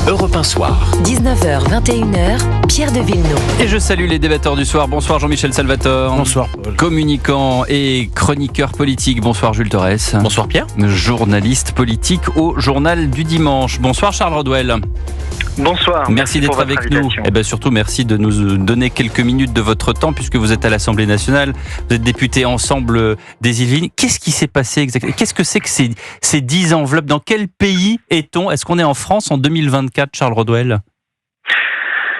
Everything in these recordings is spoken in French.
Europe 1 Soir. 19h, 21h, Pierre de Villeneuve. Et je salue les débatteurs du soir. Bonsoir Jean-Michel Salvatore. Bonsoir Paul. Communicant et chroniqueur politique. Bonsoir Jules Torres. Bonsoir Pierre. Journaliste politique au Journal du Dimanche. Bonsoir Charles Rodwell. Bonsoir. Merci d'être avec nous. Et bien surtout, merci de nous donner quelques minutes de votre temps puisque vous êtes à l'Assemblée nationale. Vous êtes député Ensemble des Yvelines. Qu'est-ce qui s'est passé exactement ? Qu'est-ce que c'est que ces 10 enveloppes ? Dans quel pays est-on ? Est-ce qu'on est en France en 2024, Charles Rodwell ?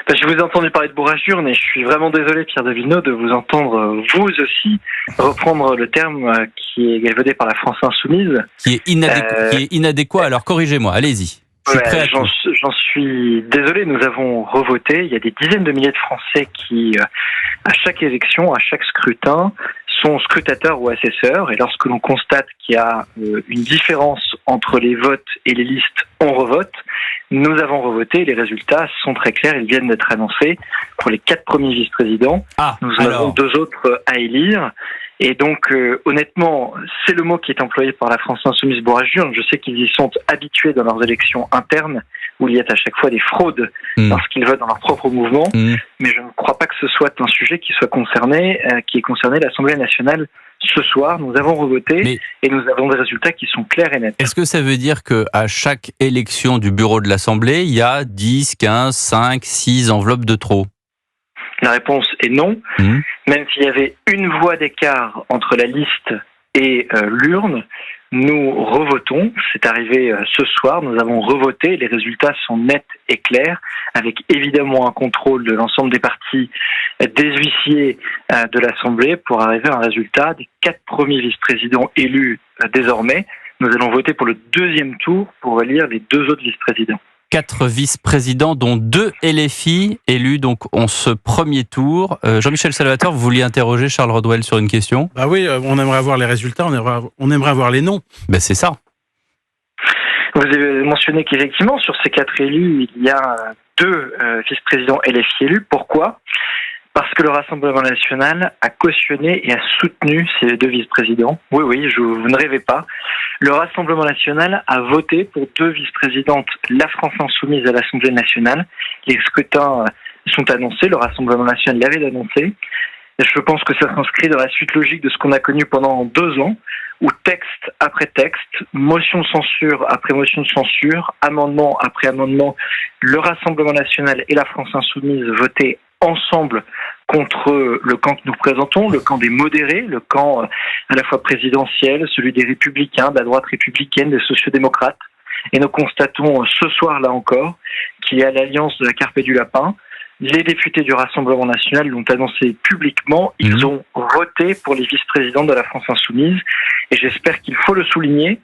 Je vous ai entendu parler de bourrage d'urne et je suis vraiment désolé, Pierre de Villeneuve, de vous entendre, vous aussi, reprendre le terme qui est galvaudé par la France Insoumise. Qui est inadéquat, alors corrigez-moi, allez-y. J'en suis désolé, nous avons revoté. Il y a des dizaines de milliers de Français qui, à chaque élection, à chaque scrutin, sont scrutateurs ou assesseurs. Et lorsque l'on constate qu'il y a une différence entre les votes et les listes, on revote. Nous avons revoté. Les résultats sont très clairs. Ils viennent d'être annoncés pour les 4 premiers vice-présidents. Nous en avons 2 autres à élire. Et donc, honnêtement, c'est le mot qui est employé par la France Insoumise bourrage d'urne. Je sais qu'ils y sont habitués dans leurs élections internes, où il y a à chaque fois des fraudes lorsqu'ils votent dans leur propre mouvement. Mais je ne crois pas que ce soit un sujet qui ait concerné l'Assemblée nationale ce soir. Nous avons revoté et nous avons des résultats qui sont clairs et nets. Est-ce que ça veut dire qu'à chaque élection du bureau de l'Assemblée, il y a 10, 15, 5, 6 enveloppes de trop ? La réponse est non. Même s'il y avait une voix d'écart entre la liste et l'urne, nous revotons. C'est arrivé ce soir, nous avons revoté. Les résultats sont nets et clairs, avec évidemment un contrôle de l'ensemble des partis, des huissiers de l'Assemblée, pour arriver à un résultat des 4 premiers vice-présidents élus désormais. Nous allons voter pour le 2e tour pour élire les 2 autres vice-présidents. 4 vice-présidents, dont 2 LFI élus donc en ce premier tour. Jean-Michel Salvatore, vous vouliez interroger Charles Rodwell sur une question ? Bah oui, on aimerait avoir les résultats, on aimerait avoir les noms. Ben c'est ça. Vous avez mentionné qu'effectivement, sur ces 4 élus, il y a 2 vice-présidents LFI élus. Pourquoi ? Parce que le Rassemblement national a cautionné et a soutenu ces 2 vice-présidents. Oui, vous ne rêvez pas. Le Rassemblement national a voté pour 2 vice-présidentes, la France Insoumise à l'Assemblée nationale. Les scrutins sont annoncés, le Rassemblement national l'avait annoncé. Et je pense que ça s'inscrit dans la suite logique de ce qu'on a connu pendant 2 ans, où texte après texte, motion de censure après motion de censure, amendement après amendement, le Rassemblement national et la France Insoumise votaient ensemble contre le camp que nous présentons, le camp des modérés, le camp à la fois présidentiel, celui des républicains, de la droite républicaine, des sociodémocrates. Et nous constatons ce soir, là encore, qu'il y a l'alliance de la carpe et du lapin. Les députés du Rassemblement national l'ont annoncé publiquement. Ils ont voté pour les vice-présidents de la France Insoumise. Et j'espère qu'il faut le souligner,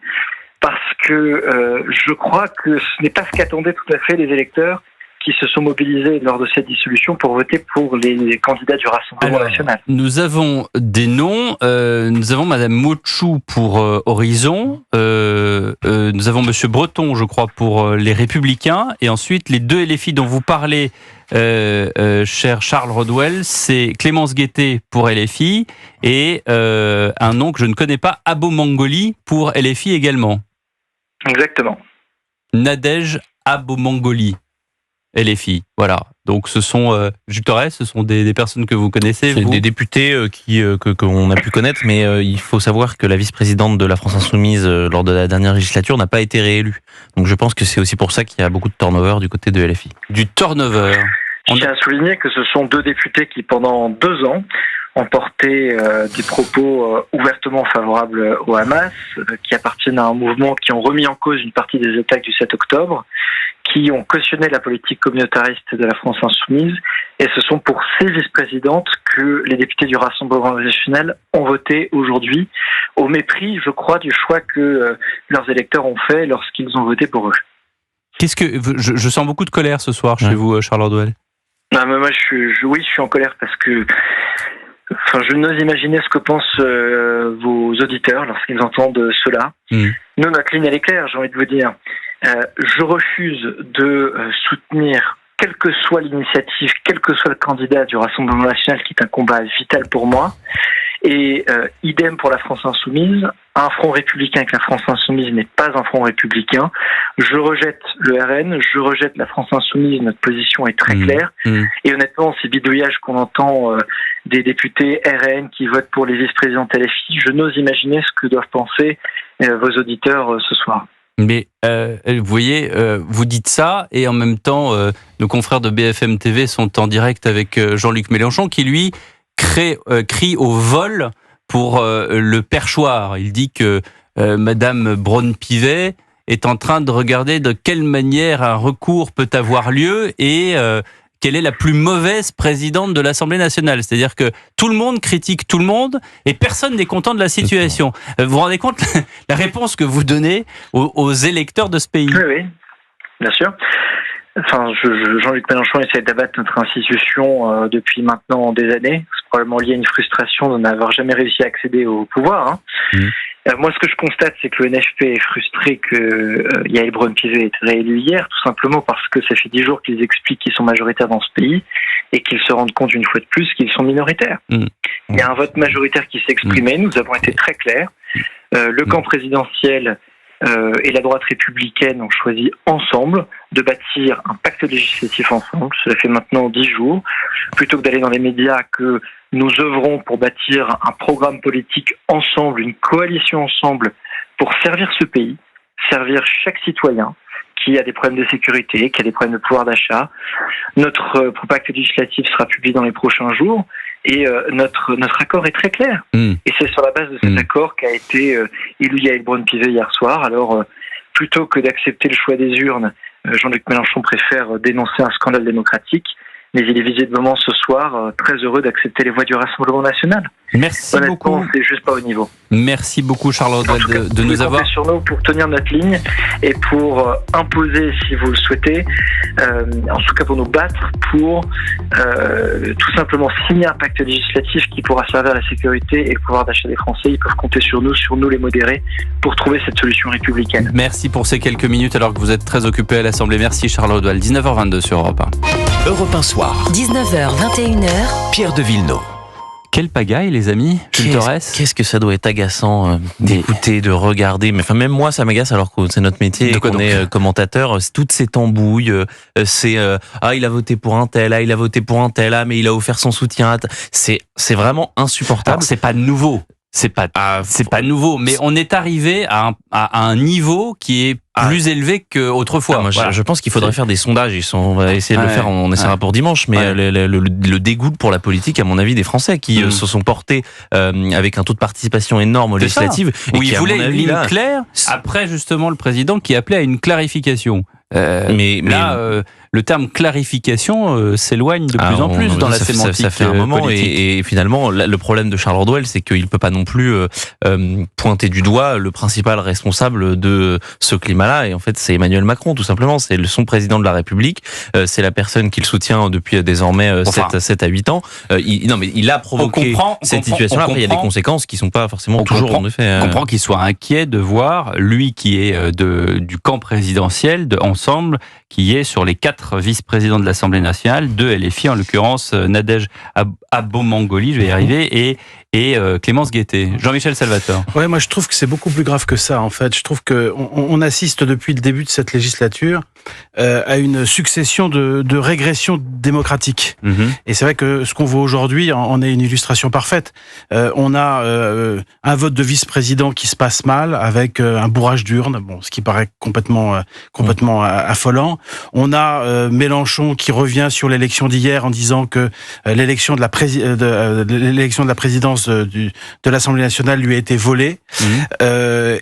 parce que je crois que ce n'est pas ce qu'attendaient tout à fait les électeurs qui se sont mobilisés lors de cette dissolution pour voter pour les candidats du Rassemblement national. Nous avons des noms. Nous avons Madame Motchou pour Horizon. Nous avons Monsieur Breton, je crois, pour les Républicains. Et ensuite, les 2 LFI dont vous parlez, cher Charles Rodwell, c'est Clémence Guettet pour LFI et un nom que je ne connais pas, Abo Mangoli pour LFI également. Exactement. Nadège Abo Mangoli. LFI, voilà. Donc ce sont Jules Torres, ce sont des personnes que vous connaissez. C'est des députés qu'on a pu connaître, mais il faut savoir que la vice-présidente de la France Insoumise lors de la dernière législature n'a pas été réélue. Donc je pense que c'est aussi pour ça qu'il y a beaucoup de turnover du côté de LFI. Du turnover. Je tiens à souligner que ce sont 2 députés qui, pendant 2 ans, ont porté des propos ouvertement favorables au Hamas, qui appartiennent à un mouvement qui ont remis en cause une partie des attaques du 7 octobre, qui ont cautionné la politique communautariste de la France Insoumise. Et ce sont pour ces vice-présidentes que les députés du Rassemblement national ont voté aujourd'hui, au mépris, je crois, du choix que leurs électeurs ont fait lorsqu'ils ont voté pour eux. Qu'est-ce que je sens beaucoup de colère ce soir chez vous, Charles Rodwell. Non, mais moi, je suis en colère parce que je n'ose imaginer ce que pensent vos auditeurs lorsqu'ils entendent cela. Nous, notre ligne, elle est claire, j'ai envie de vous dire. Je refuse de soutenir quelle que soit l'initiative, quel que soit le candidat du Rassemblement national, qui est un combat vital pour moi. Et idem pour la France Insoumise. Un front républicain avec la France Insoumise n'est pas un front républicain. Je rejette le RN, je rejette la France Insoumise, notre position est très claire. Et honnêtement, ces bidouillages qu'on entend des députés RN qui votent pour les vice-présidentes LFI, je n'ose imaginer ce que doivent penser vos auditeurs ce soir. Mais vous voyez, vous dites ça, et en même temps, nos confrères de BFM TV sont en direct avec Jean-Luc Mélenchon, qui lui crie au vol pour le perchoir. Il dit que Madame Braun-Pivet est en train de regarder de quelle manière un recours peut avoir lieu et quelle est la plus mauvaise présidente de l'Assemblée nationale. C'est-à-dire que tout le monde critique tout le monde et personne n'est content de la situation. Vous vous rendez compte la réponse que vous donnez aux électeurs de ce pays? Oui, bien sûr. Enfin, Jean-Luc Mélenchon essaie d'abattre notre institution depuis maintenant des années. C'est probablement lié à une frustration de n'avoir jamais réussi à accéder au pouvoir. Moi, ce que je constate, c'est que le NFP est frustré que Yael Braun-Pivet ait été réélu hier, tout simplement parce que ça fait 10 jours qu'ils expliquent qu'ils sont majoritaires dans ce pays et qu'ils se rendent compte une fois de plus qu'ils sont minoritaires. Il y a un vote majoritaire qui s'est exprimé, nous avons été très clairs. Le camp présidentiel et la droite républicaine ont choisi ensemble de bâtir un pacte législatif ensemble. Cela fait maintenant 10 jours. Plutôt que d'aller dans les médias, que nous œuvrons pour bâtir un programme politique ensemble, une coalition ensemble pour servir ce pays, servir chaque citoyen qui a des problèmes de sécurité, qui a des problèmes de pouvoir d'achat. Notre pacte législatif sera publié dans les prochains jours et notre accord est très clair. Et c'est sur la base de cet accord qu'a été élu Yael Braun-Pivet hier soir. Alors, plutôt que d'accepter le choix des urnes, Jean-Luc Mélenchon préfère dénoncer un scandale démocratique, mais il est visiblement ce soir très heureux d'accepter les voix du Rassemblement national. Merci beaucoup. C'est juste pas au niveau. Merci beaucoup, Charles Rodwell, de nous avoir. Sur nous pour tenir notre ligne et pour imposer, si vous le souhaitez, en tout cas pour nous battre, pour tout simplement signer un pacte législatif qui pourra servir à la sécurité et le pouvoir d'achat des Français. Ils peuvent compter sur nous les modérés, pour trouver cette solution républicaine. Merci pour ces quelques minutes alors que vous êtes très occupé à l'Assemblée. Merci, Charles Rodwell. 19h22 sur Europe 1. Europe 1 Soir. 19h, 21h. Pierre de Villeneuve. Quelle pagaille, les amis. Qu'est-ce que ça doit être agaçant d'écouter, de regarder. Mais enfin, même moi, ça m'agace alors que c'est notre métier et qu'on est commentateur. Toutes ces tambouilles, c'est il a voté pour un tel, il a voté pour un tel, mais il a offert son soutien. C'est vraiment insupportable. Alors, c'est pas nouveau. C'est pas nouveau, mais on est arrivé à un niveau qui est plus élevé qu'autrefois. Je pense qu'il faudrait faire des sondages. On va essayer de le faire, on essaiera pour dimanche. Mais le dégoût pour la politique, à mon avis, des Français qui se sont portés avec un taux de participation énorme aux législatives. Où il voulait une ligne claire. Après, justement, le président qui appelait à une clarification. Mais le terme clarification s'éloigne de plus en plus dans la sémantique. Ça fait un moment et finalement le problème de Charles Rodwell, c'est qu'il peut pas non plus pointer du doigt le principal responsable de ce climat-là. Et en fait, c'est Emmanuel Macron, tout simplement. C'est son président de la République. C'est la personne qu'il soutient depuis désormais 7 à 8 ans. Il a provoqué cette situation-là. Après, il y a des conséquences qui sont pas forcément toujours en effet. On comprend qu'il soit inquiet de voir lui qui est du camp présidentiel de Ensemble, qui est sur les 4 vice-présidents de l'Assemblée nationale, 2 LFI, en l'occurrence Nadège Abomangoli, je vais y arriver, et Clémence Guettet. Jean-Michel Salvatore. Ouais, moi je trouve que c'est beaucoup plus grave que ça en fait. Je trouve que on assiste depuis le début de cette législature à une succession de régressions démocratiques. Et c'est vrai que ce qu'on voit aujourd'hui en est une illustration parfaite. On a un vote de vice-président qui se passe mal avec un bourrage d'urne, ce qui paraît complètement affolant. On a Mélenchon qui revient sur l'élection d'hier en disant que l'élection de la présidence de l'Assemblée nationale lui a été volée.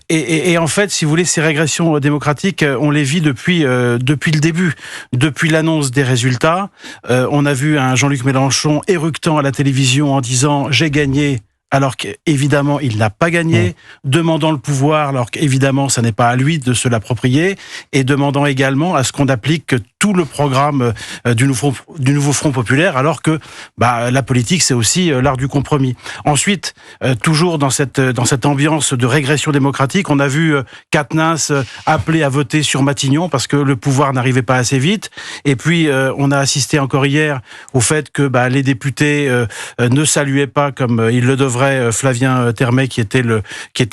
Et en fait, si vous voulez, ces régressions démocratiques, on les vit depuis le début. Depuis l'annonce des résultats, on a vu un Jean-Luc Mélenchon éructant à la télévision en disant « j'ai gagné ». Alors qu'évidemment, il n'a pas gagné, demandant le pouvoir, alors qu'évidemment, ça n'est pas à lui de se l'approprier, et demandant également à ce qu'on applique tout le programme du nouveau Front populaire, alors que la politique, c'est aussi l'art du compromis. Ensuite, toujours dans cette ambiance de régression démocratique, on a vu Quatennens appeler à voter sur Matignon parce que le pouvoir n'arrivait pas assez vite, et puis on a assisté encore hier au fait que les députés ne saluaient pas comme ils le devraient vrai Flavien Termet qui était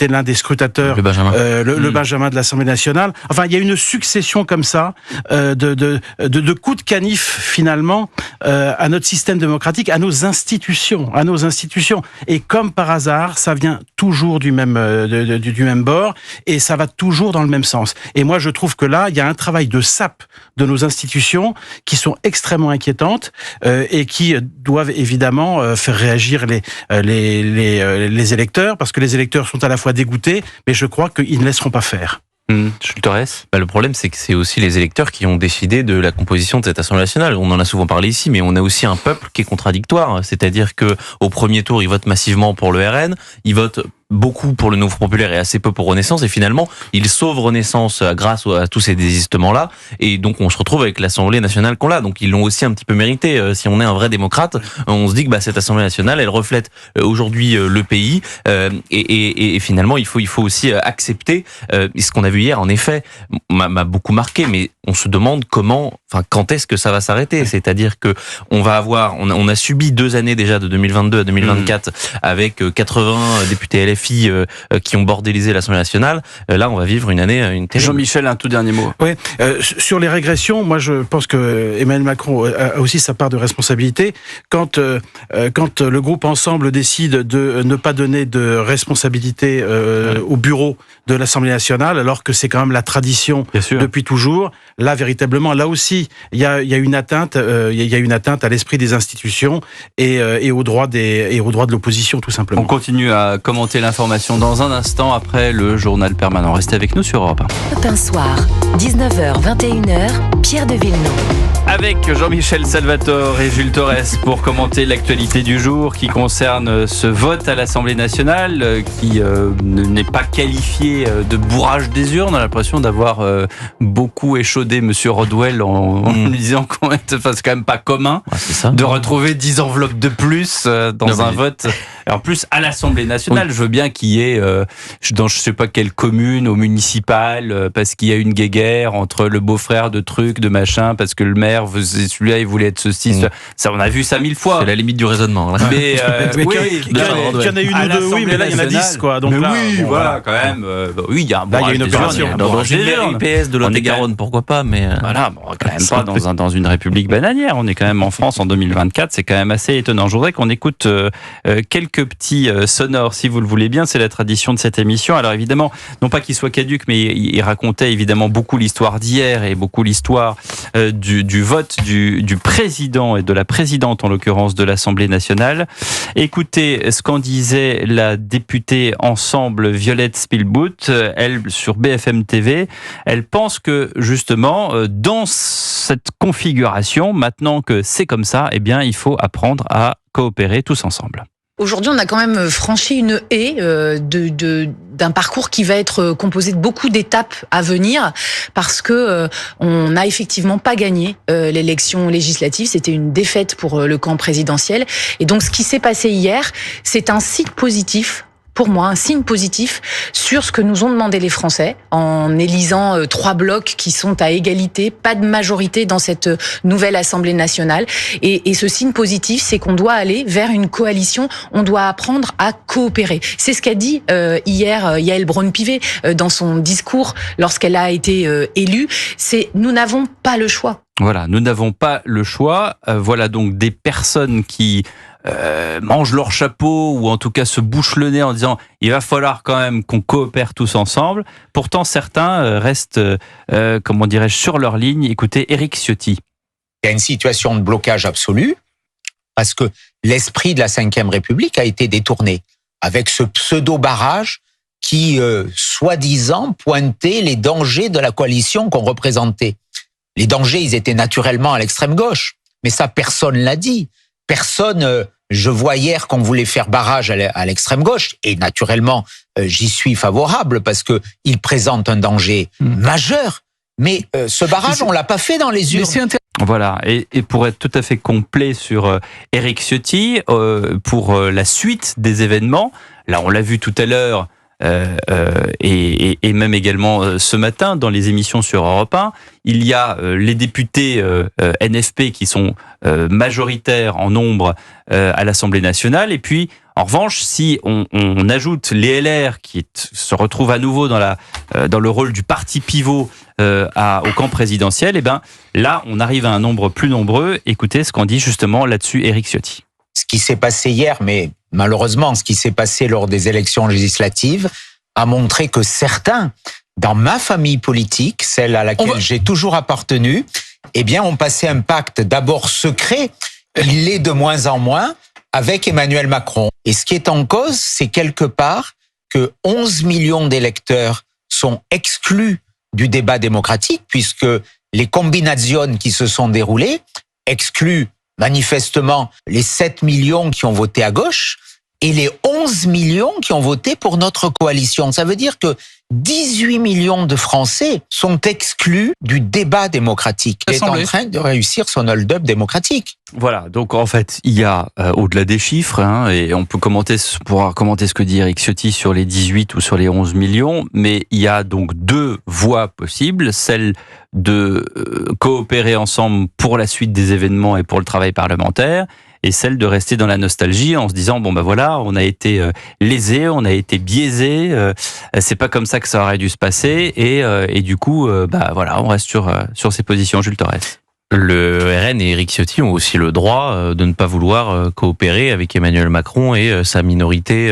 l'un des scrutateurs, Le Benjamin. le Benjamin de l'Assemblée nationale. Enfin, il y a une succession comme ça de coups de canif finalement à notre système démocratique, à nos institutions. Et comme par hasard, ça vient toujours du même bord et ça va toujours dans le même sens. Et moi, je trouve que là, il y a un travail de sape de nos institutions qui sont extrêmement inquiétantes et qui doivent évidemment faire réagir les électeurs, parce que les électeurs sont à la fois dégoûtés, mais je crois qu'ils ne laisseront pas faire. Jules Torres. Le problème, c'est que c'est aussi les électeurs qui ont décidé de la composition de cette Assemblée nationale. On en a souvent parlé ici, mais on a aussi un peuple qui est contradictoire. C'est-à-dire que au premier tour, ils votent massivement pour le RN, ils votent beaucoup pour le Nouveau Populaire et assez peu pour Renaissance, et finalement, ils sauvent Renaissance grâce à tous ces désistements-là, et donc on se retrouve avec l'Assemblée nationale qu'on a. Donc ils l'ont aussi un petit peu mérité. Si on est un vrai démocrate, on se dit que cette Assemblée nationale, elle reflète aujourd'hui le pays, et finalement, il faut aussi accepter ce qu'on a vu hier. En effet, m'a beaucoup marqué, mais on se demande quand est-ce que ça va s'arrêter. C'est-à-dire que on a subi 2 années déjà de 2022 à 2024 avec 80 députés LFI qui ont bordélisé l'Assemblée nationale. Là, on va vivre une année terrible. Jean-Michel, un tout dernier mot. Oui, sur les régressions, moi je pense que Emmanuel Macron a aussi sa part de responsabilité. Quand le groupe Ensemble décide de ne pas donner de responsabilité au bureau de l'Assemblée nationale, alors que c'est quand même la tradition depuis toujours, là véritablement, là aussi, il y a une atteinte, à l'esprit des institutions et aux droits de l'opposition, tout simplement. On continue à commenter l'information dans un instant après le journal permanent. Restez avec nous sur Europe 1. Europe 1 soir, 19h, 21h, Pierre de Villeneuve. Avec Jean-Michel Salvatore et Jules Torres pour commenter l'actualité du jour qui concerne ce vote à l'Assemblée nationale qui n'est pas qualifié de bourrage des urnes. On a l'impression d'avoir beaucoup échaudé Monsieur Rodwell en lui disant qu'on c'est quand même pas commun de retrouver 10 enveloppes de plus dans un vote. Et en plus, à l'Assemblée nationale, je veux bien qu'il y ait dans je sais pas quelle commune, au municipal, parce qu'il y a une guéguerre entre le beau-frère de truc, de machin, parce que le maire celui-là, il voulait être ceci. Ça, on a vu ça 1000 fois. C'est la limite du raisonnement. Là. Mais qu'il y en a une ou deux, oui, mais là, il y en a 10, quoi. Donc là, voilà, quand même. Oui, il y a une opération. Dans une IPS de Lot-et-Garonne, pourquoi pas, mais... Voilà, quand même pas dans une république bananière. On est quand même en France en 2024. C'est quand même assez étonnant. Je voudrais qu'on écoute quelques petits sonores, si vous le voulez bien. C'est la tradition de cette émission. Alors évidemment, non pas qu'il soit caduque, mais il racontait évidemment beaucoup l'histoire d'hier et beaucoup l'histoire du vote du président et de la présidente, en l'occurrence, de l'Assemblée nationale. Écoutez ce qu'en disait la députée Ensemble Violette Spilbout, elle, sur BFM TV. Elle pense que, justement, dans cette configuration, maintenant que c'est comme ça, eh bien, il faut apprendre à coopérer tous ensemble. Aujourd'hui, on a quand même franchi une haie d'un parcours qui va être composé de beaucoup d'étapes à venir, parce que on n'a effectivement pas gagné l'élection législative. C'était une défaite pour le camp présidentiel. Et donc, ce qui s'est passé hier, c'est un signe positif. Pour moi, un signe positif sur ce que nous ont demandé les Français en élisant 3 blocs qui sont à égalité, pas de majorité dans cette nouvelle Assemblée nationale. Et ce signe positif, c'est qu'on doit aller vers une coalition, on doit apprendre à coopérer. C'est ce qu'a dit hier Yaël Braun-Pivet dans son discours lorsqu'elle a été élue. C'est nous n'avons pas le choix. Voilà, nous n'avons pas le choix. Voilà donc des personnes qui mangent leur chapeau ou en tout cas se bouchent le nez en disant il va falloir quand même qu'on coopère tous ensemble. Pourtant, certains restent, comment dirais-je, sur leur ligne. Écoutez, Éric Ciotti. Il y a une situation de blocage absolu parce que l'esprit de la Ve République a été détourné avec ce pseudo-barrage qui, soi-disant, pointait les dangers de la coalition qu'on représentait. Les dangers, ils étaient naturellement à l'extrême gauche, mais ça, personne l'a dit. Personne, je vois hier qu'on voulait faire barrage à l'extrême gauche, et naturellement, j'y suis favorable parce que il présente un danger majeur. Mais ce barrage, on l'a pas fait dans les urnes. Voilà, et pour être tout à fait complet sur Éric Ciotti, pour la suite des événements, là on l'a vu tout à l'heure, et même également ce matin dans les émissions sur Europe 1, il y a les députés NFP qui sont majoritaires en nombre à l'Assemblée nationale, et puis en revanche, si on ajoute les LR qui se retrouvent à nouveau dans le rôle du parti pivot au camp présidentiel, et ben là on arrive à un nombre plus nombreux. Écoutez ce qu'en dit justement là-dessus Éric Ciotti. Ce qui s'est passé hier, mais malheureusement, ce qui s'est passé lors des élections législatives a montré que certains, dans ma famille politique, celle à laquelle j'ai toujours appartenu, eh bien, ont passé un pacte d'abord secret, il l'est de moins en moins, avec Emmanuel Macron. Et ce qui est en cause, c'est quelque part que 11 millions d'électeurs sont exclus du débat démocratique, puisque les combinations qui se sont déroulées excluent manifestement les 7 millions qui ont voté à gauche et les 11 millions qui ont voté pour notre coalition. Ça veut dire que 18 millions de Français sont exclus du débat démocratique. Il est en train de réussir son hold-up démocratique. Voilà, donc en fait, il y a, au-delà des chiffres, et on peut pouvoir commenter ce que dit Éric Ciotti sur les 18 ou sur les 11 millions, mais il y a donc deux voies possibles, celle de coopérer ensemble pour la suite des événements et pour le travail parlementaire, et celle de rester dans la nostalgie en se disant bon ben voilà, on a été lésé, on a été biaisé, c'est pas comme ça que ça aurait dû se passer, et du coup voilà, on reste sur ces positions. Jules Torres. Le RN et Éric Ciotti ont aussi le droit de ne pas vouloir coopérer avec Emmanuel Macron et sa minorité,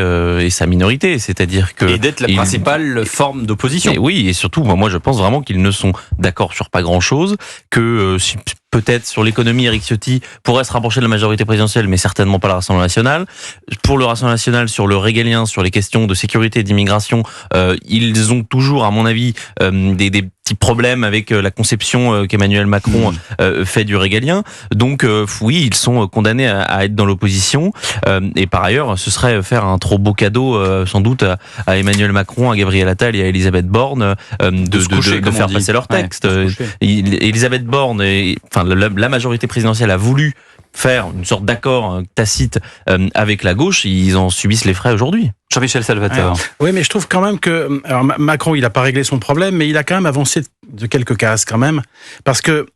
c'est-à-dire que et d'être la principale forme d'opposition. Et oui, et surtout, moi je pense vraiment qu'ils ne sont d'accord sur pas grand-chose, que si peut-être sur l'économie, Éric Ciotti pourrait se rapprocher de la majorité présidentielle, mais certainement pas le Rassemblement national. Pour le Rassemblement national, sur le régalien, sur les questions de sécurité et d'immigration, ils ont toujours, à mon avis, des petits problèmes avec la conception qu'Emmanuel Macron fait du régalien. Donc oui, ils sont condamnés à être dans l'opposition. Et par ailleurs, ce serait faire un trop beau cadeau, sans doute, à Emmanuel Macron, à Gabriel Attal et à Elisabeth Borne de faire passer leur texte. Elisabeth Borne, la majorité présidentielle a voulu faire une sorte d'accord tacite avec la gauche, ils en subissent les frais aujourd'hui. Jean-Michel Salvatore. Oui, mais je trouve quand même que Macron, il n'a pas réglé son problème, mais il a quand même avancé de quelques cases quand même, parce que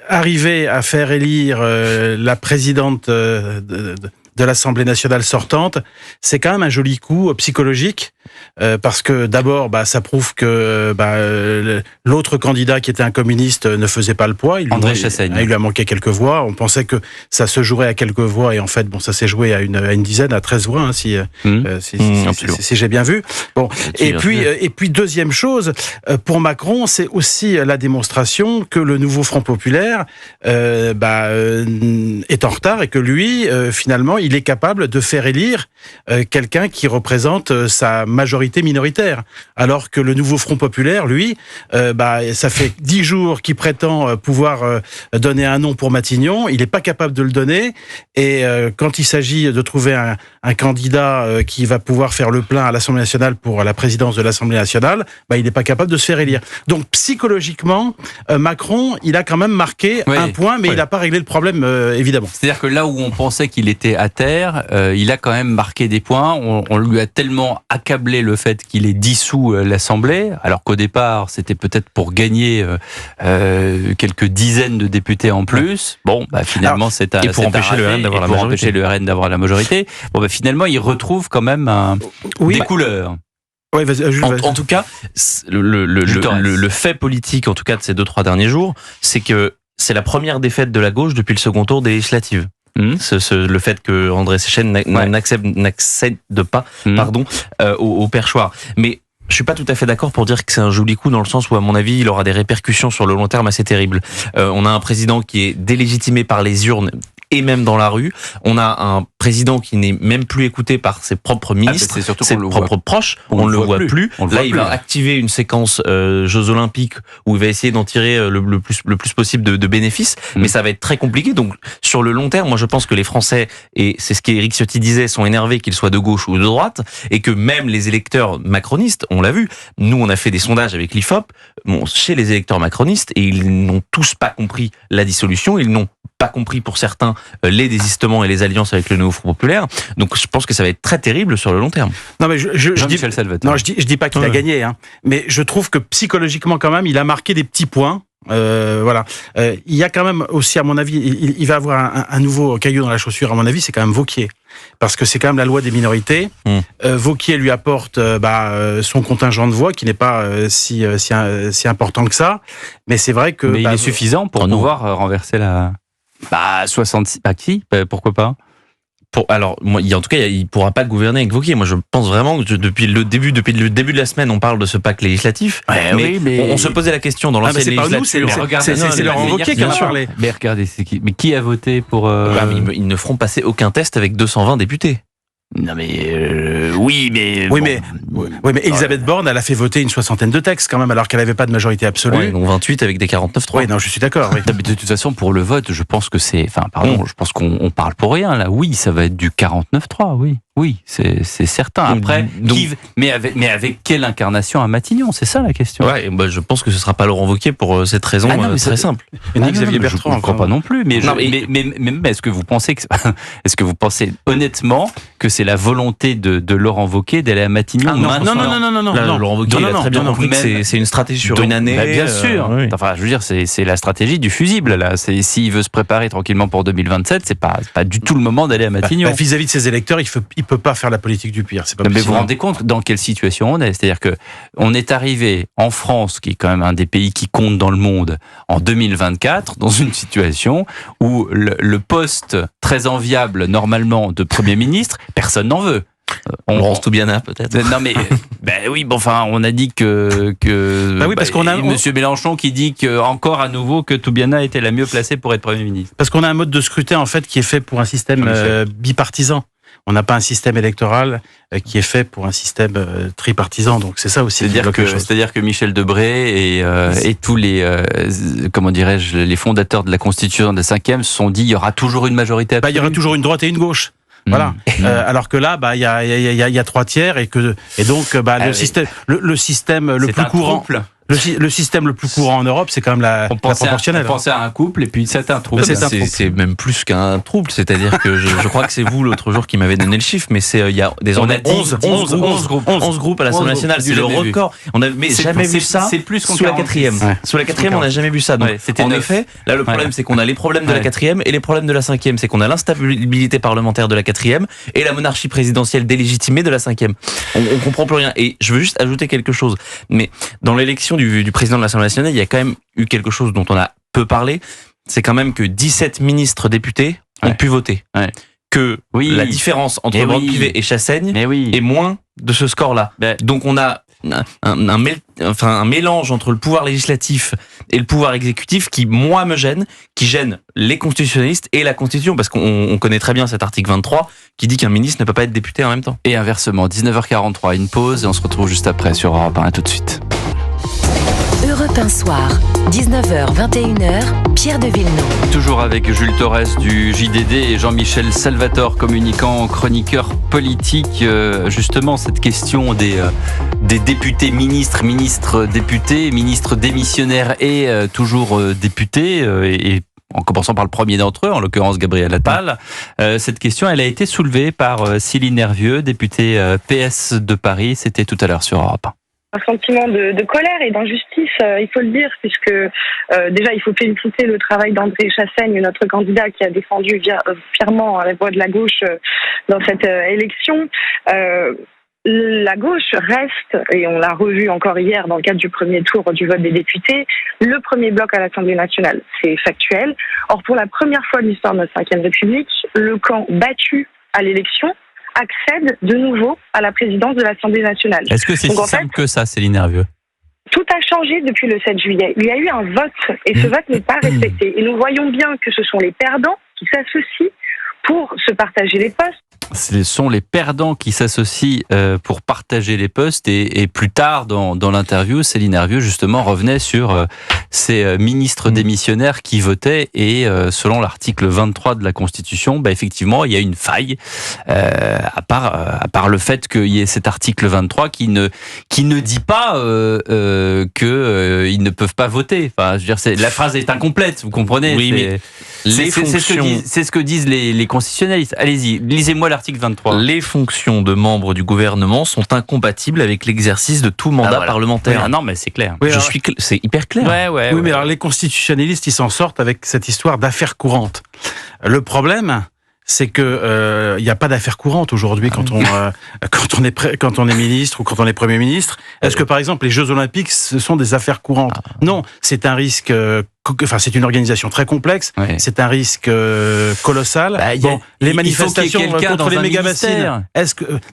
arriver à faire élire la présidente de l'Assemblée nationale sortante, c'est quand même un joli coup psychologique, parce que d'abord, ça prouve que l'autre candidat qui était un communiste ne faisait pas le poids. André Chassaigne. Il lui a manqué quelques voix. On pensait que ça se jouerait à quelques voix, et en fait, ça s'est joué à une dizaine, à 13 voix, si j'ai bien vu. Bon, et puis deuxième chose, pour Macron, c'est aussi la démonstration que le nouveau Front populaire est en retard, et que lui, finalement, il est capable de faire élire quelqu'un qui représente sa majorité minoritaire. Alors que le nouveau Front populaire, lui, ça fait 10 jours qu'il prétend pouvoir donner un nom pour Matignon. Il n'est pas capable de le donner. Et quand il s'agit de trouver un candidat qui va pouvoir faire le plein à l'Assemblée nationale pour la présidence de l'Assemblée nationale, il n'est pas capable de se faire élire. Donc psychologiquement, Macron, il a quand même marqué un point, mais il n'a pas réglé le problème, évidemment. C'est-à-dire que là où on pensait qu'il était à terre, il a quand même marqué des points. On lui a tellement accablé le fait qu'il ait dissous l'Assemblée, alors qu'au départ, c'était peut-être pour gagner quelques dizaines de députés en plus. Bon, finalement, et pour empêcher le RN d'avoir la majorité. Bon, finalement, il retrouve quand même des couleurs. Ouais, en tout cas, le fait politique, en tout cas de ces 2-3 derniers jours, c'est que c'est la première défaite de la gauche depuis le second tour des législatives. Le fait que André Chassaigne n'accède pas au perchoir. Mais je suis pas tout à fait d'accord pour dire que c'est un joli coup, dans le sens où, à mon avis, il aura des répercussions sur le long terme assez terribles. On a un président qui est délégitimé par les urnes et même dans la rue. On a un président qui n'est même plus écouté par ses propres ministres, ses propres proches. On ne le voit plus. Là, il va activer une séquence Jeux Olympiques où il va essayer d'en tirer le plus possible de bénéfices, mais ça va être très compliqué. Donc, sur le long terme, moi, je pense que les Français, et c'est ce qu'Éric Ciotti disait, sont énervés, qu'ils soient de gauche ou de droite, et que même les électeurs macronistes, on l'a vu, nous, on a fait des sondages avec l'IFOP, chez les électeurs macronistes, et ils n'ont tous pas compris la dissolution, ils n'ont pas compris pour certains les désistements et les alliances avec le nouveau Front populaire. Donc je pense que ça va être très terrible sur le long terme. Non mais je dis pas qu'il a gagné, hein, mais je trouve que psychologiquement quand même, il a marqué des petits points. Voilà. Il y a quand même aussi, à mon avis, il va avoir un nouveau caillou dans la chaussure. À mon avis, c'est quand même Wauquiez, parce que c'est quand même la loi des minorités. Wauquiez lui apporte son contingent de voix, qui n'est pas si important que ça. Mais c'est vrai que il est suffisant pour pouvoir renverser la 66. Qui pourquoi pas? Alors, moi, en tout cas, il pourra pas gouverner avec Wauquiez. Moi, je pense vraiment que depuis le début de la semaine, on parle de ce pacte législatif. Mais on se posait la question dans l'ancienne législature. C'est Laurent Wauquiez qui en a parlé. Mais regardez, mais qui a voté pour Ils ne feront passer aucun test avec 220 députés. Non mais oui mais Elisabeth Borne, elle a fait voter une 60aine de textes quand même, alors qu'elle n'avait pas de majorité absolue. Ouais, donc 28 avec des 49-3. Oui, non, je suis d'accord. Oui. De toute façon, pour le vote, je pense que je pense qu'on parle pour rien là. Oui, ça va être du 49-3. Oui, c'est certain. Après, mais avec quelle incarnation à Matignon? C'est ça la question. Ouais, je pense que ce sera pas Laurent Wauquiez pour cette raison très simple. Xavier Bertrand, je ne crois pas non plus. Mais est-ce que vous pensez honnêtement que c'est la volonté de Laurent Wauquiez d'aller à Matignon? Non. Laurent Wauquiez a très bien compris que c'est une stratégie sur une année. Bien sûr. Oui. Enfin, je veux dire, c'est la stratégie du fusible là. S'il veut se préparer tranquillement pour 2027, c'est pas du tout le moment d'aller à Matignon. Vis-à-vis de ses électeurs, il peut pas faire la politique du pire. C'est pas possible. Mais vous vous rendez compte dans quelle situation on est? C'est-à-dire que on est arrivé en France, qui est quand même un des pays qui compte dans le monde, en 2024, dans une situation où le poste très enviable normalement de Premier ministre, personne n'en veut. Laurence Toubiana peut-être. Non mais on a dit que parce qu'on a Monsieur Mélenchon qui dit que encore à nouveau que Toubiana était la mieux placée pour être Premier ministre. Parce qu'on a un mode de scrutin en fait qui est fait pour un système bipartisan. On n'a pas un système électoral qui est fait pour un système tripartisan. Donc c'est ça aussi. C'est-à-dire que Michel Debré et tous les les fondateurs de la Constitution de la 5e se sont dit il y aura toujours une majorité absolue. Il y aura toujours une droite et une gauche. Voilà. Alors que là, il y a 3 tiers et donc le système le plus courant. Le système le plus courant en Europe, c'est quand même la proportionnelle. On pensait à un couple et puis c'est un trouble. C'est même plus qu'un trouble. C'est-à-dire que je crois que c'est vous l'autre jour qui m'avez donné le chiffre, mais il y a désormais 11 groupes à l'Assemblée nationale. C'est le record. On n'avait jamais vu ça sous la 4e. Sous la 4e, on n'a jamais vu ça. Donc, en effet, là, le problème, c'est qu'on a les problèmes de la 4e et les problèmes de la 5e. C'est qu'on a l'instabilité parlementaire de la 4e et la monarchie présidentielle délégitimée de la 5e. On comprend plus rien. Et je veux juste ajouter quelque chose. Mais dans l'élection du président de l'Assemblée nationale, il y a quand même eu quelque chose dont on a peu parlé, c'est quand même que 17 ministres députés ont pu voter. Ouais. Que la différence entre Braun-Pivet et Chassaigne est moins de ce score-là. Donc on a un mélange entre le pouvoir législatif et le pouvoir exécutif qui, moi, me gêne, qui gêne les constitutionnalistes et la Constitution, parce qu'on connaît très bien cet article 23 qui dit qu'un ministre ne peut pas être député en même temps. Et inversement, 19h43, une pause et on se retrouve juste après sur Europe 1. À tout de suite. Europe 1 Soir, 19h, 21h, Pierre de Villeneuve. Toujours avec Jules Torres du JDD et Jean-Michel Salvatore, communicant, chroniqueur politique. Justement, cette question des députés, ministres députés, ministres démissionnaires et toujours députés, et en commençant par le premier d'entre eux, en l'occurrence Gabriel Attal. Cette question, elle a été soulevée par Céline Hervieux, députée PS de Paris. C'était tout à l'heure sur Europe 1. Un sentiment de colère et d'injustice, il faut le dire, puisque déjà il faut féliciter le travail d'André Chassaigne, notre candidat qui a défendu fièrement la voix de la gauche dans cette élection. La gauche reste, et on l'a revu encore hier dans le cadre du premier tour du vote des députés, le premier bloc à l'Assemblée nationale. C'est factuel. Or, pour la première fois de l'histoire de notre 5e République, le camp battu à l'élection accède de nouveau à la présidence de l'Assemblée nationale. Est-ce que c'est si simple que ça, Céline Hervieux ? Tout a changé depuis le 7 juillet. Il y a eu un vote et ce vote n'est pas respecté. Et nous voyons bien que ce sont les perdants qui s'associent pour se partager les postes. Ce sont les perdants qui s'associent pour partager les postes et plus tard dans l'interview, Céline Hervieux justement revenait sur ces ministres démissionnaires qui votaient et selon l'article 23 de la Constitution, effectivement il y a une faille à part le fait qu'il y ait cet article 23 qui ne dit pas qu'ils ne peuvent pas voter. Enfin, je veux dire, la phrase est incomplète, vous comprenez? Oui, mais c'est ce que disent les constitutionnalistes. Allez-y, lisez-moi l'article 23. Les fonctions de membres du gouvernement sont incompatibles avec l'exercice de tout mandat parlementaire. Oui, non, mais c'est clair. Oui, C'est hyper clair. Oui, mais alors les constitutionnalistes, ils s'en sortent avec cette histoire d'affaires courantes. Le problème, c'est que il n'y a pas d'affaires courantes aujourd'hui quand on est ministre ou quand on est Premier ministre. Est-ce que par exemple les Jeux Olympiques ce sont des affaires courantes? Non, c'est un risque. C'est une organisation très complexe. Ouais. C'est un risque colossal. Les manifestations contre les méga-bassines.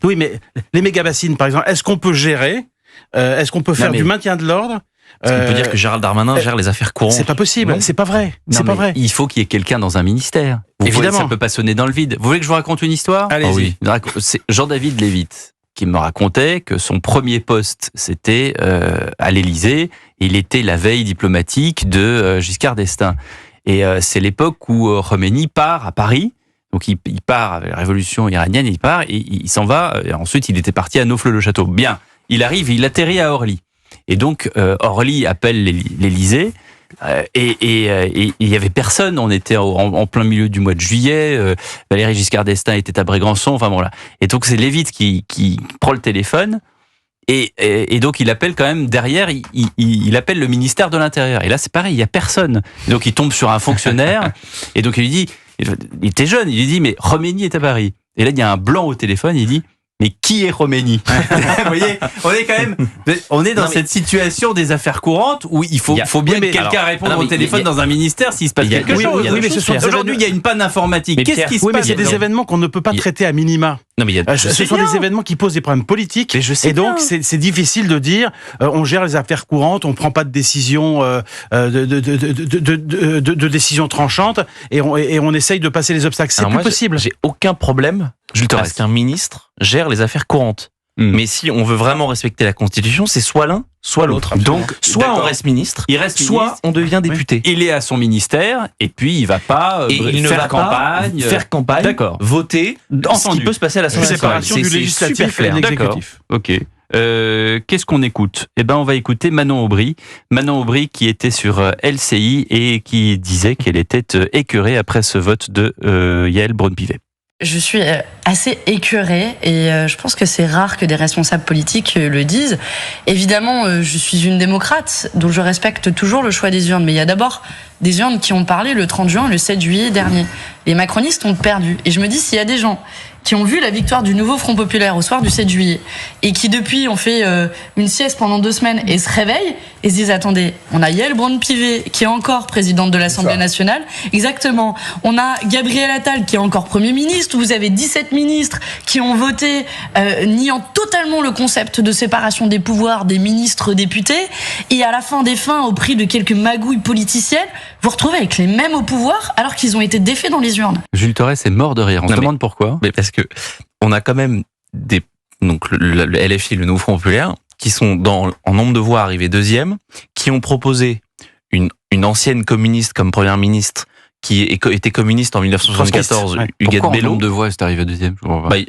Oui, mais les méga-bassines, par exemple, est-ce qu'on peut gérer? Est-ce qu'on peut faire du maintien de l'ordre? Est-ce qu'on peut dire que Gérald Darmanin gère les affaires courantes? C'est pas possible, c'est pas vrai. C'est pas vrai. Il faut qu'il y ait quelqu'un dans un ministère. Évidemment. Ça peut pas sonner dans le vide. Vous voulez que je vous raconte une histoire? Allez-y. C'est Jean-David Lévite qui me racontait que son premier poste, c'était à l'Élysée. Il était la veille diplomatique de Giscard d'Estaing. Et c'est l'époque où Khomeini part à Paris. Donc il part avec la révolution iranienne, il part et il s'en va. Et ensuite, il était parti à Naufle-le-Château. Bien, il arrive, il atterrit à Orly. Et donc, Orly appelle l'Élysée et il y avait personne. On était en plein milieu du mois de juillet. Valéry Giscard d'Estaing était à Brégançon. Enfin bon là. Et donc c'est Lévite qui prend le téléphone et donc il appelle quand même derrière. Il appelle le ministère de l'Intérieur. Et là c'est pareil, il y a personne. Et donc il tombe sur un fonctionnaire et donc il lui dit, il était jeune, il lui dit mais Khomeini est à Paris. Et là il y a un blanc au téléphone. Il dit mais qui est Khomeini? Vous voyez, on est dans cette situation des affaires courantes où il faut bien que quelqu'un réponde au téléphone dans un ministère s'il se passe quelque chose. Aujourd'hui, il y a une panne informatique. Qu'est-ce qui se passe? Mais c'est des événements qu'on ne peut pas traiter à minima. Non, mais ce sont des événements qui posent des problèmes politiques. Et donc, c'est difficile de dire on gère les affaires courantes, on prend pas de décision de décision tranchante et on essaye de passer les obstacles. C'est plus possible. J'ai aucun problème à ce qu'un ministre gère les affaires courantes. Mais si on veut vraiment respecter la Constitution, c'est soit l'un, soit l'autre. Donc, soit on reste ministre, soit on devient député. Il est à son ministère, et puis il va pas faire campagne, voter, ce qui peut se passer à l'Assemblée nationale. Séparation du législatif et de l'exécutif. Ok. Qu'est-ce qu'on écoute? On va écouter Manon Aubry. Manon Aubry qui était sur LCI et qui disait qu'elle était écœurée après ce vote de Yaël Braun-Pivet. Je suis assez écœurée et je pense que c'est rare que des responsables politiques le disent. Évidemment, je suis une démocrate, dont je respecte toujours le choix des urnes. Mais il y a d'abord des urnes qui ont parlé le 30 juin, le 7 juillet dernier. Les macronistes ont perdu. Et je me dis, s'il y a des gens qui ont vu la victoire du nouveau Front Populaire au soir du 7 juillet et qui depuis ont fait une sieste pendant 2 semaines et se réveillent et se disent attendez, on a Yaël Braun-Pivet qui est encore présidente de l'Assemblée nationale, exactement, on a Gabriel Attal qui est encore Premier ministre, vous avez 17 ministres qui ont voté niant totalement le concept de séparation des pouvoirs des ministres députés et à la fin des fins, au prix de quelques magouilles politiciennes, vous retrouvez avec les mêmes au pouvoir alors qu'ils ont été défaits dans les urnes. Jules Torres est mort de rire, on se demande pourquoi. Mais parce que on a quand même le LFI, le Nouveau Front Populaire, qui sont en nombre de voix arrivés deuxième, qui ont proposé une ancienne communiste comme première ministre, qui était communiste en 1974, Huguette Bello. En nombre de voix est arrivé deuxième?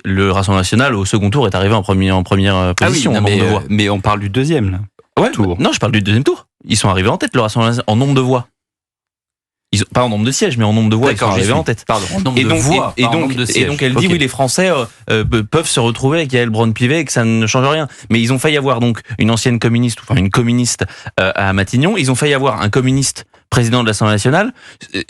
Le Rassemblement national au second tour est arrivé en première position. Mais on parle du deuxième là. Tour. Non, je parle du deuxième tour. Ils sont arrivés en tête, le Rassemblement national, en nombre de voix. Pas en nombre de sièges, mais en nombre de voix, ils sont arrivés en tête. Pardon, en nombre de voix, pas en nombre de sièges. Et donc elle dit oui, les Français peuvent se retrouver avec Yaël Braun-Pivet et que ça ne change rien. Mais ils ont failli avoir donc une ancienne communiste, enfin une communiste à Matignon. Ils ont failli avoir un communiste président de l'Assemblée nationale.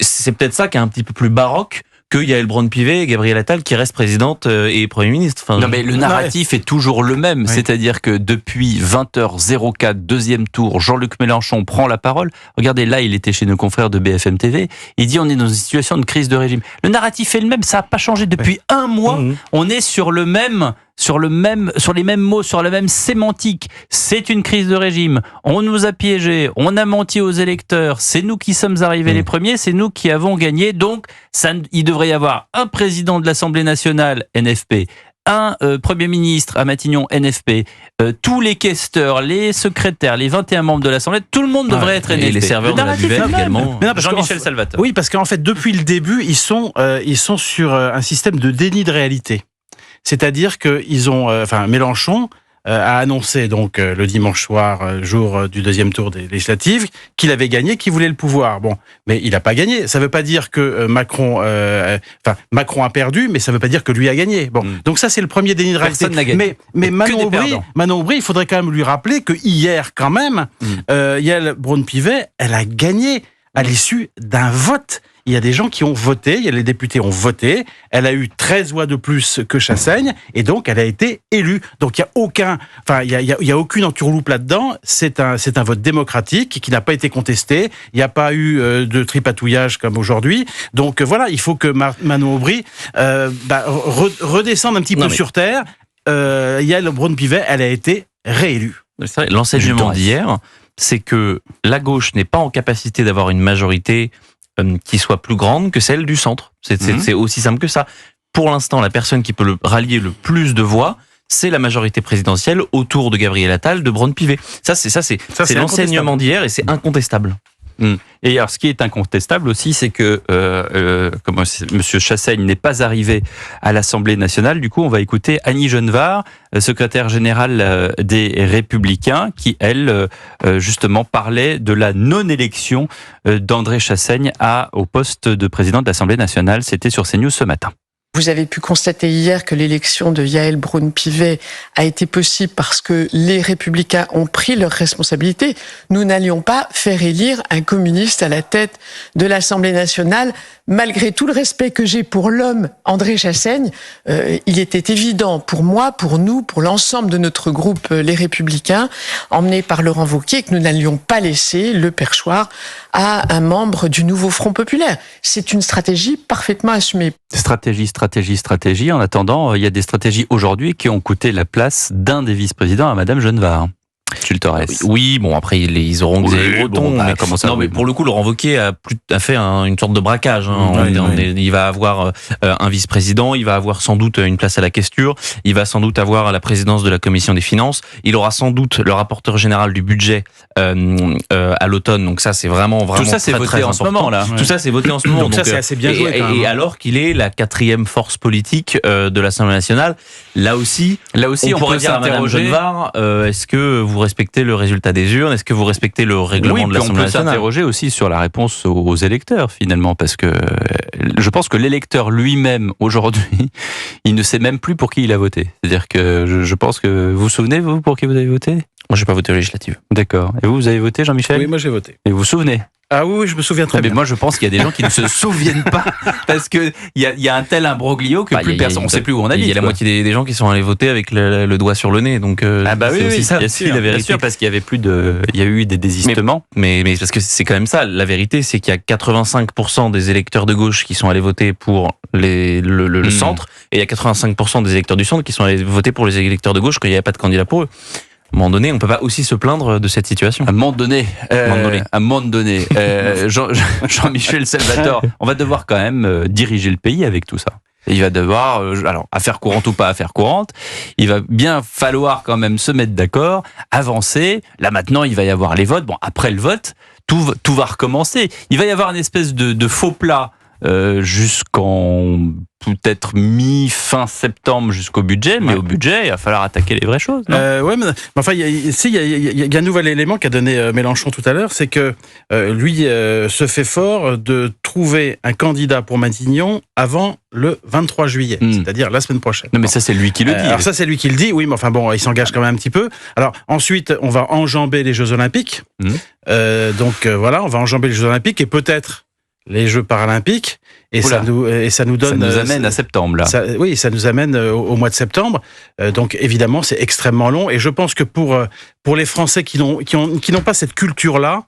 C'est peut-être ça qui est un petit peu plus baroque que Yaël Braun-Pivet et Gabriel Attal qui restent présidente et Premier ministre. Enfin, non mais le narratif est toujours le même, c'est-à-dire que depuis 20h04, deuxième tour, Jean-Luc Mélenchon prend la parole. Regardez, là il était chez nos confrères de BFM TV, il dit on est dans une situation de crise de régime. Le narratif est le même, ça n'a pas changé depuis un mois, on est sur le même sur les mêmes mots, sur la même sémantique. C'est une crise de régime. On nous a piégés, on a menti aux électeurs. C'est nous qui sommes arrivés les premiers, c'est nous qui avons gagné. Donc, il devrait y avoir un président de l'Assemblée nationale, NFP, un Premier ministre à Matignon, NFP, tous les questeurs, les secrétaires, les 21 membres de l'Assemblée, tout le monde devrait être NFP. Et les serveurs de la buvette également. Jean-Michel Salvatore. Oui, parce qu'en fait, depuis le début, ils sont sur un système de déni de réalité. C'est-à-dire qu'ils ont, Mélenchon a annoncé donc le dimanche soir, jour du deuxième tour des législatives, qu'il avait gagné, qu'il voulait le pouvoir. Bon, mais il n'a pas gagné. Ça ne veut pas dire que Macron a perdu, mais ça ne veut pas dire que lui a gagné. Bon, donc ça c'est le premier déni de réalité. Personne n'a gagné. Mais Manon Aubry, il faudrait quand même lui rappeler que hier, quand même, Yaël Braun-Pivet, elle a gagné à l'issue d'un vote. Il y a des gens qui ont voté, les députés ont voté, elle a eu 13 voix de plus que Chassaigne, et donc elle a été élue. Donc il y a aucune entourloupe là-dedans, c'est un vote démocratique qui n'a pas été contesté, il n'y a pas eu de tripatouillage comme aujourd'hui. Donc voilà, il faut que Manon Aubry redescende un petit peu sur terre. Yaël Braun-Pivet, elle a été réélue. L'enseignement d'hier, c'est que la gauche n'est pas en capacité d'avoir une majorité qui soit plus grande que celle du centre. C'est aussi simple que ça. Pour l'instant, la personne qui peut rallier le plus de voix, c'est la majorité présidentielle autour de Gabriel Attal, de Braun-Pivet. C'est l'enseignement d'hier et c'est incontestable. Et alors, ce qui est incontestable aussi, c'est que Monsieur Chassaigne n'est pas arrivé à l'Assemblée nationale. Du coup, on va écouter Annie Genevard, secrétaire générale des Républicains, qui, elle, justement, parlait de la non-élection d'André Chassaigne au poste de président de l'Assemblée nationale. C'était sur CNews ce matin. Vous avez pu constater hier que l'élection de Yaël Braun-Pivet a été possible parce que les Républicains ont pris leurs responsabilités. Nous n'allions pas faire élire un communiste à la tête de l'Assemblée nationale. Malgré tout le respect que j'ai pour l'homme André Chassaigne, il était évident pour moi, pour nous, pour l'ensemble de notre groupe Les Républicains, emmené par Laurent Wauquiez, que nous n'allions pas laisser le perchoir à un membre du nouveau Front populaire. C'est une stratégie parfaitement assumée. Stratégie. En attendant, il y a des stratégies aujourd'hui qui ont coûté la place d'un des vice-présidents à Madame Genevard. Jules Torres. Oui, bon, après, ils auront Xavier Breton. Mais pour le coup, Laurent Wauquiez a fait une sorte de braquage. Il va avoir un vice-président, il va avoir sans doute une place à la questure, il va sans doute avoir la présidence de la commission des finances, il aura sans doute le rapporteur général du budget à l'automne. Donc ça, c'est vraiment tout ça, c'est voté en ce moment là. Tout ça, c'est voté en ce moment. Donc ça, c'est assez bien joué. Et alors qu'il est la 4e force politique de l'Assemblée nationale, là aussi, on pourrait dire à Madame Genevard, est-ce que vous respectez le résultat des urnes? Est-ce que vous respectez le règlement de l'Assemblée nationale? On peut s'interroger aussi sur la réponse aux électeurs, finalement, parce que je pense que l'électeur lui-même, aujourd'hui, il ne sait même plus pour qui il a voté. C'est-à-dire que je pense que vous vous souvenez, vous, pour qui vous avez voté? Moi, j'ai pas voté aux législatives. D'accord. Et vous avez voté, Jean-Michel? Oui, moi j'ai voté. Et vous vous souvenez? Ah oui, je me souviens très bien. Mais moi, je pense qu'il y a des gens qui ne se souviennent pas parce que il y a un tel imbroglio que plus personne, on ne sait plus où on habite. Il y a la moitié des gens qui sont allés voter avec le doigt sur le nez, donc c'est aussi ça. Bien sûr, la vérité. Bien sûr, parce qu'il y avait il y a eu des désistements. Mais parce que c'est quand même ça. La vérité, c'est qu'il y a 85% des électeurs de gauche qui sont allés voter pour le centre, et il y a 85% des électeurs du centre qui sont allés voter pour les électeurs de gauche quand il n'y avait pas de candidat pour eux. À un moment donné, on ne peut pas aussi se plaindre de cette situation. À un moment donné. Jean-Michel Salvatore, on va devoir quand même diriger le pays avec tout ça. Il va devoir, affaire courante ou pas affaire courante, il va bien falloir quand même se mettre d'accord, avancer. Là maintenant, il va y avoir les votes. Bon, après le vote, tout va recommencer. Il va y avoir une espèce de faux plat jusqu'en peut-être mi-fin septembre jusqu'au budget, mais au budget, il va falloir attaquer les vraies choses. Oui, mais enfin, il y a un nouvel élément qu'a donné Mélenchon tout à l'heure, c'est que lui se fait fort de trouver un candidat pour Matignon avant le 23 juillet, c'est-à-dire la semaine prochaine. Non, mais ça, c'est lui qui le dit. Alors ça, c'est lui qui le dit, oui, mais enfin bon, il s'engage quand même un petit peu. Alors ensuite, on va enjamber les Jeux Olympiques. Donc voilà, on va enjamber les Jeux Olympiques et peut-être les Jeux Paralympiques, et ça nous donne... Ça nous amène à septembre, là. Ça nous amène au mois de septembre. Donc, évidemment, c'est extrêmement long. Et je pense que pour les Français qui n'ont pas cette culture-là,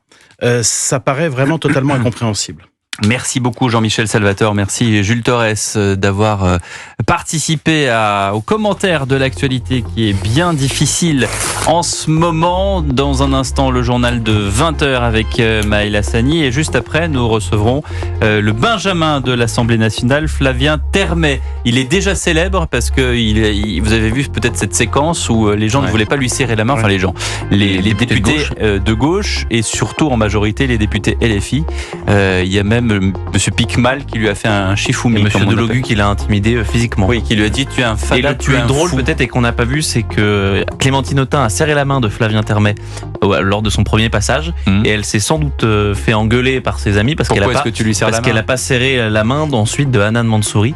ça paraît vraiment totalement incompréhensible. Merci beaucoup Jean-Michel Salvatore, merci Jules Torres d'avoir participé aux commentaires de l'actualité qui est bien difficile en ce moment. Dans un instant, le journal de 20h avec Maël Hassani et juste après, nous recevrons le Benjamin de l'Assemblée nationale, Flavien Termet. Il est déjà célèbre parce que vous avez vu peut-être cette séquence où les gens ne voulaient pas lui serrer la main, enfin les gens, les députés de gauche et surtout en majorité les députés LFI. Il y a même Monsieur Picmal qui lui a fait un chifoumi. Monsieur Delogu qui l'a intimidé physiquement. Oui, qui lui a dit tu es un fada, et le plus drôle peut-être et qu'on n'a pas vu, c'est que Clémentine Autain a serré la main de Flavien Termet lors de son premier passage et elle s'est sans doute fait engueuler par ses amis parce qu'elle n'a pas serré la main ensuite de Hanan Mansouri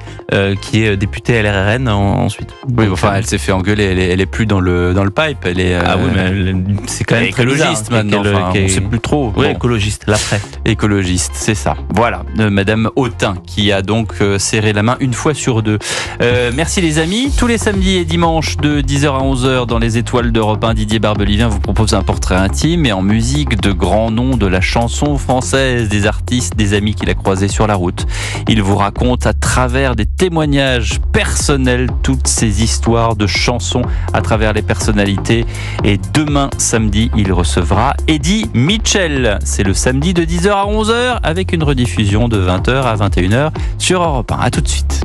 qui est députée LRRN ensuite. Oui, enfin elle s'est fait engueuler, elle est plus dans le pipe, elle est ah oui, mais c'est quand même écologiste maintenant, on sait plus trop. Oui, écologiste, l'après. Écologiste, c'est ça. Voilà, Madame Autain qui a donc serré la main une fois sur deux. Merci les amis. Tous les samedis et dimanches de 10h à 11h dans les étoiles d'Europe 1, Didier Barbelivien vous propose un portrait intime et en musique de grands noms de la chanson française, des artistes, des amis qu'il a croisés sur la route. Il vous raconte à travers des témoignages personnels toutes ces histoires de chansons à travers les personnalités. Et demain samedi, il recevra Eddie Mitchell. C'est le samedi de 10h à 11h avec une rediffusion de 20h à 21h sur Europe 1. À tout de suite.